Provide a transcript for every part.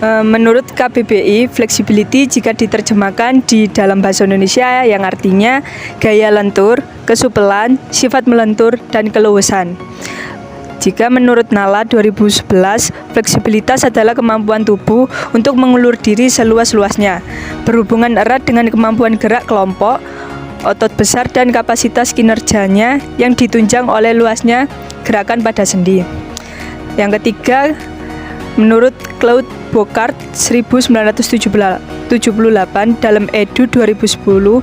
Menurut KBBI, flexibility jika diterjemahkan di dalam bahasa Indonesia yang artinya gaya lentur, kesupelan, sifat melentur, dan keluasan. Jika menurut Nala 2011, fleksibilitas adalah kemampuan tubuh untuk mengulur diri seluas-luasnya, berhubungan erat dengan kemampuan gerak kelompok, otot besar dan kapasitas kinerjanya yang ditunjang oleh luasnya gerakan pada sendi. Yang ketiga, menurut Claude Bocard 1978 dalam Edu 2010,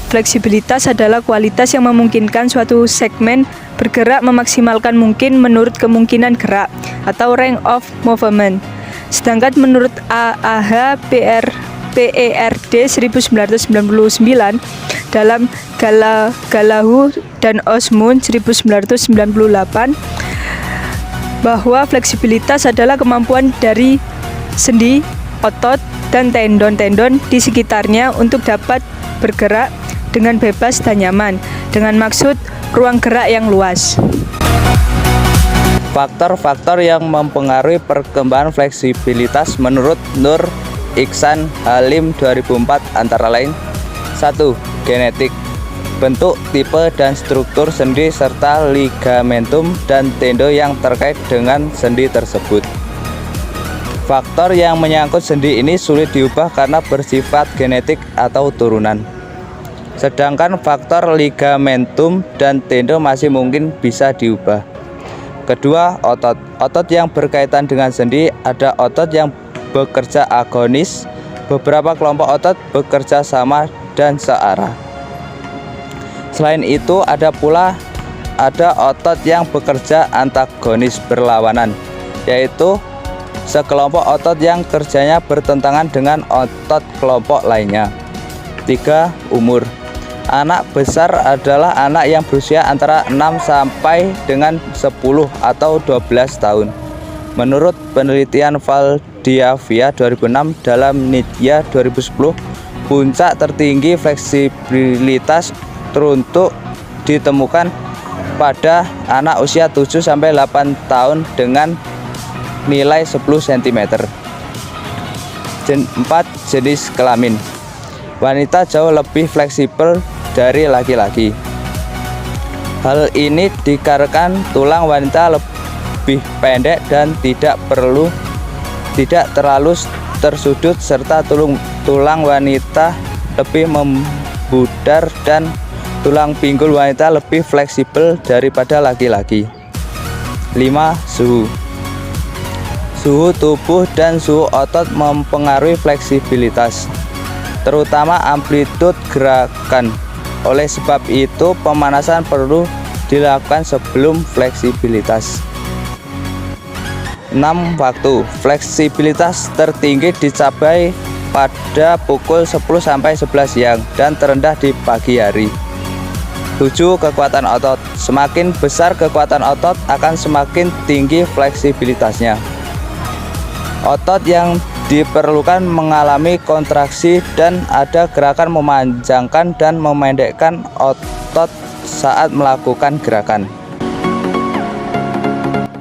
fleksibilitas adalah kualitas yang memungkinkan suatu segmen bergerak memaksimalkan mungkin menurut kemungkinan gerak atau range of movement. Sedangkan menurut AAH PERD 1999 dalam Galahu dan Osmond 1998 bahwa fleksibilitas adalah kemampuan dari sendi, otot, dan tendon-tendon di sekitarnya untuk dapat bergerak dengan bebas dan nyaman, dengan maksud ruang gerak yang luas. Faktor-faktor yang mempengaruhi perkembangan fleksibilitas menurut Nur Iksan Halim 2004 antara lain: 1. Genetik, bentuk, tipe, dan struktur sendi serta ligamentum dan tendon yang terkait dengan sendi tersebut. Faktor yang menyangkut sendi ini sulit diubah karena bersifat genetik atau turunan. Sedangkan faktor ligamentum dan tendon masih mungkin bisa diubah. Kedua, otot. Otot yang berkaitan dengan sendi ada otot yang bekerja agonis, beberapa kelompok otot bekerja sama dan searah. Selain itu ada otot yang bekerja antagonis berlawanan, yaitu sekelompok otot yang kerjanya bertentangan dengan otot kelompok lainnya. 3. Umur. Anak besar adalah anak yang berusia antara 6 sampai dengan 10 atau 12 tahun. Menurut penelitian Valdiavia 2006 dalam Nidya 2010, puncak tertinggi fleksibilitas teruntuk ditemukan pada anak usia 7 sampai 8 tahun dengan nilai 10 cm. 4. Jenis kelamin. Wanita jauh lebih fleksibel dari laki-laki. Hal ini dikarenakan tulang wanita lebih pendek dan tidak terlalu tersudut serta tulang wanita lebih membudar dan tulang pinggul wanita lebih fleksibel daripada laki-laki. 5. Suhu. Suhu tubuh dan suhu otot mempengaruhi fleksibilitas, terutama amplitude gerakan. Oleh sebab itu, pemanasan perlu dilakukan sebelum fleksibilitas. 6. Waktu. Fleksibilitas tertinggi dicapai pada pukul 10 sampai 11 siang dan terendah di pagi hari. 7. Kekuatan otot. Semakin besar kekuatan otot akan semakin tinggi fleksibilitasnya. Otot yang diperlukan mengalami kontraksi dan ada gerakan memanjangkan dan memendekkan otot saat melakukan gerakan.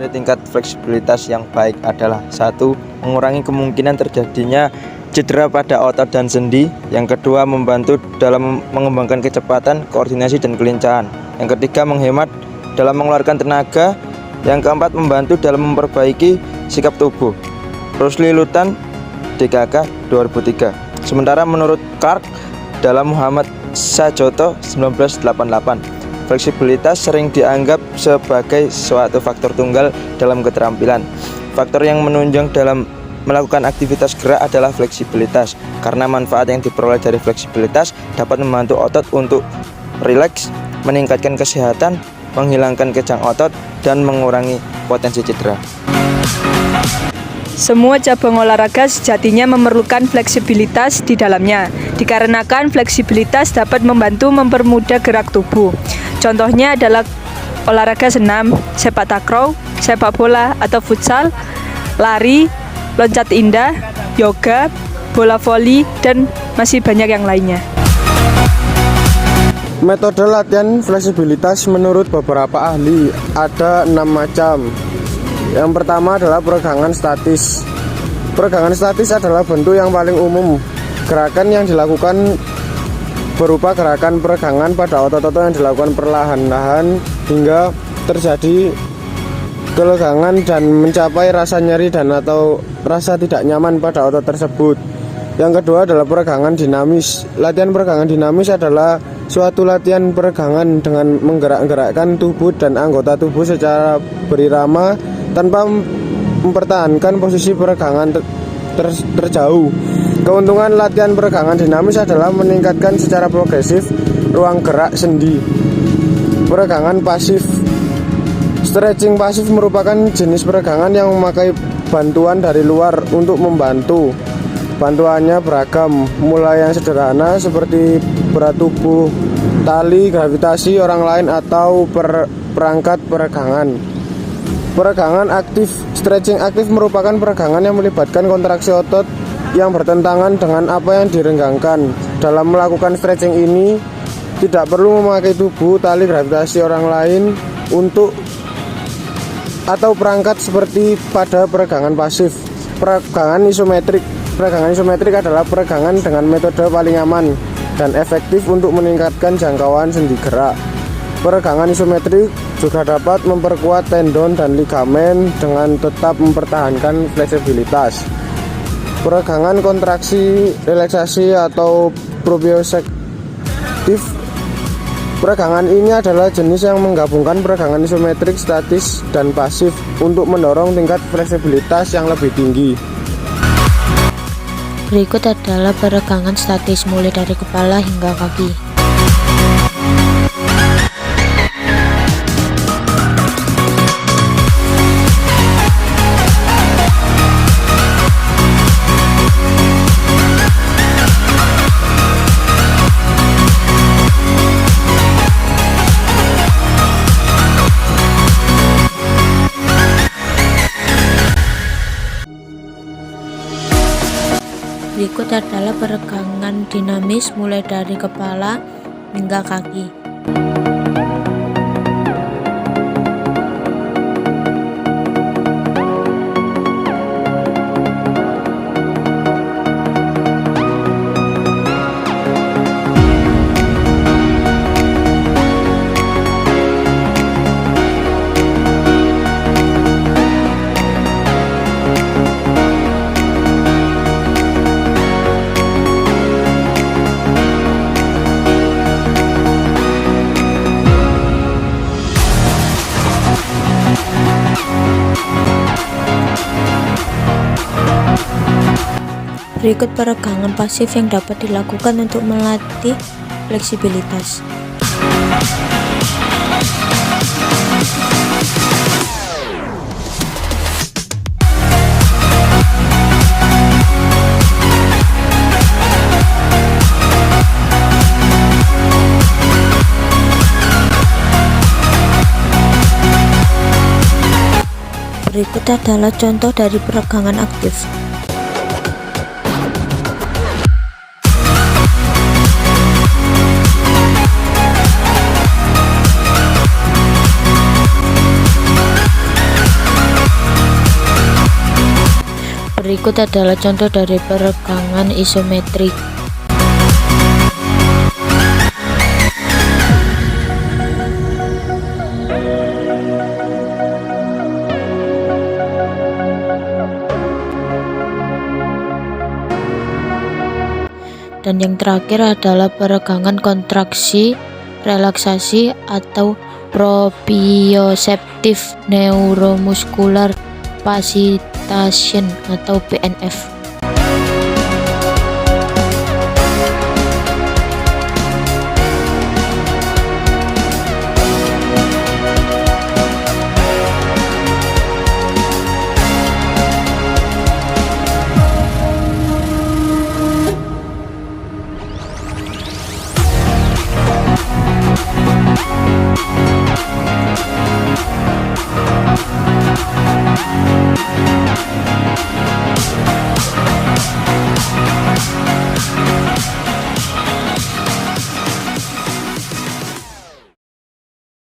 Tingkat fleksibilitas yang baik adalah: 1. Mengurangi kemungkinan terjadinya cedera pada otot dan sendi. Yang kedua, membantu dalam mengembangkan kecepatan, koordinasi, dan kelincahan. Yang ketiga, menghemat dalam mengeluarkan tenaga. Yang keempat, membantu dalam memperbaiki sikap tubuh. Rusli Lutan, DKK 2003. Sementara menurut Clark dalam Muhammad Sajoto 1988, fleksibilitas sering dianggap sebagai suatu faktor tunggal dalam keterampilan. Faktor yang menunjang dalam melakukan aktivitas gerak adalah fleksibilitas, karena manfaat yang diperoleh dari fleksibilitas dapat membantu otot untuk rileks, meningkatkan kesehatan, menghilangkan kejang otot, dan mengurangi potensi cedera. Semua cabang olahraga sejatinya memerlukan fleksibilitas di dalamnya, dikarenakan fleksibilitas dapat membantu mempermudah gerak tubuh. Contohnya adalah olahraga senam, sepak takraw, sepak bola atau futsal, lari, loncat indah, yoga, bola voli, dan masih banyak yang lainnya. Metode latihan fleksibilitas menurut beberapa ahli ada 6 macam. Yang pertama adalah peregangan statis. Peregangan statis adalah bentuk yang paling umum. Gerakan yang dilakukan berupa gerakan peregangan pada otot-otot yang dilakukan perlahan-lahan hingga terjadi kelegangan dan mencapai rasa nyeri dan atau rasa tidak nyaman pada otot tersebut. Yang kedua adalah peregangan dinamis. Latihan peregangan dinamis adalah suatu latihan peregangan dengan menggerak-gerakkan tubuh dan anggota tubuh secara berirama tanpa mempertahankan posisi peregangan terjauh. Keuntungan latihan peregangan dinamis adalah meningkatkan secara progresif ruang gerak sendi. Peregangan pasif. Stretching pasif merupakan jenis peregangan yang memakai bantuan dari luar untuk membantu. Bantuannya beragam, mulai yang sederhana seperti berat tubuh, tali, gravitasi orang lain, atau perangkat peregangan. Peregangan aktif. Stretching aktif merupakan peregangan yang melibatkan kontraksi otot yang bertentangan dengan apa yang direnggangkan. Dalam melakukan stretching ini, tidak perlu memakai tubuh, tali, gravitasi orang lain untuk atau perangkat seperti pada peregangan pasif. Peregangan isometrik. Peregangan isometrik adalah peregangan dengan metode paling aman dan efektif untuk meningkatkan jangkauan sendi gerak. Peregangan isometrik juga dapat memperkuat tendon dan ligamen dengan tetap mempertahankan fleksibilitas. Peregangan kontraksi, relaksasi atau proprioceptif. Peregangan ini adalah jenis yang menggabungkan peregangan isometrik, statis, dan pasif untuk mendorong tingkat fleksibilitas yang lebih tinggi. Berikut adalah peregangan statis mulai dari kepala hingga kaki. Berikut adalah peregangan dinamis mulai dari kepala hingga kaki. Berikut peregangan pasif yang dapat dilakukan untuk melatih fleksibilitas. Berikut adalah contoh dari peregangan aktif. Berikut adalah contoh dari peregangan isometrik. Dan yang terakhir adalah peregangan kontraksi, relaksasi atau proprioceptive neuromuscular facilitation atau PNF.